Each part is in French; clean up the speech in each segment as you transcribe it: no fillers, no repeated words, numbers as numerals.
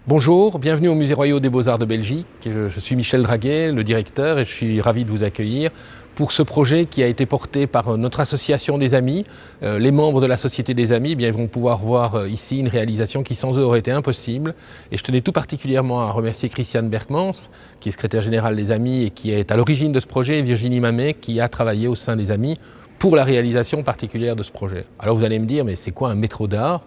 Bonjour, bienvenue au Musée Royal des Beaux-Arts de Belgique. Je suis Michel Draguet, le directeur, et je suis ravi de vous accueillir pour ce projet qui a été porté par notre association des Amis. Les membres de la Société des Amis ils vont pouvoir voir ici une réalisation qui sans eux aurait été impossible. Et je tenais tout particulièrement à remercier Christiane Berkmans, qui est secrétaire générale des Amis et qui est à l'origine de ce projet, et Virginie Mamet, qui a travaillé au sein des Amis pour la réalisation particulière de ce projet. Alors vous allez me dire, mais c'est quoi un métro d'art ?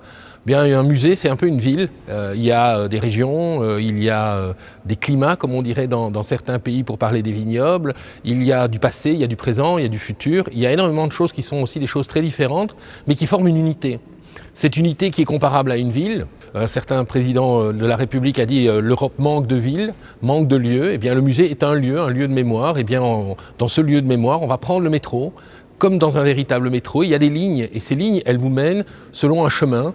Bien, un musée, c'est un peu une ville. Il y a des régions, il y a des climats, comme on dirait dans certains pays pour parler des vignobles. Il y a du passé, il y a du présent, il y a du futur. Il y a énormément de choses qui sont aussi des choses très différentes, mais qui forment une unité. Cette unité qui est comparable à une ville. Un certain président de la République a dit l'Europe manque de villes, manque de lieux. Eh bien, le musée est un lieu de mémoire. Eh bien, dans ce lieu de mémoire, on va prendre le métro. Comme dans un véritable métro, il y a des lignes, et ces lignes, elles vous mènent selon un chemin.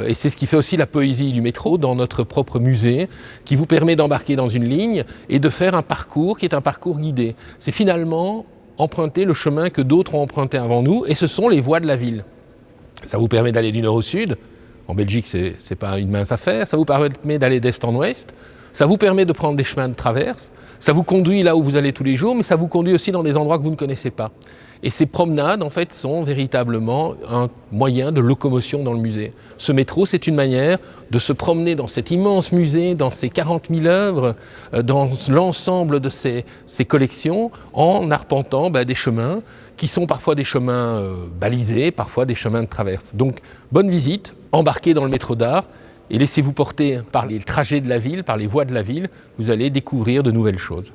Et c'est ce qui fait aussi la poésie du métro dans notre propre musée, qui vous permet d'embarquer dans une ligne et de faire un parcours qui est un parcours guidé. C'est finalement emprunter le chemin que d'autres ont emprunté avant nous, et ce sont les voies de la ville. Ça vous permet d'aller du nord au sud. En Belgique, c'est pas une mince affaire. Ça vous permet d'aller d'est en ouest. Ça vous permet de prendre des chemins de traverse. Ça vous conduit là où vous allez tous les jours, mais ça vous conduit aussi dans des endroits que vous ne connaissez pas. Et ces promenades, en fait, sont véritablement un moyen de locomotion dans le musée. Ce métro, c'est une manière de se promener dans cet immense musée, dans ces 40 000 œuvres, dans l'ensemble de ces collections, en arpentant des chemins qui sont parfois des chemins balisés, parfois des chemins de traverse. Donc, bonne visite, embarquez dans le métro d'art et laissez-vous porter par les trajets de la ville, par les voies de la ville, vous allez découvrir de nouvelles choses.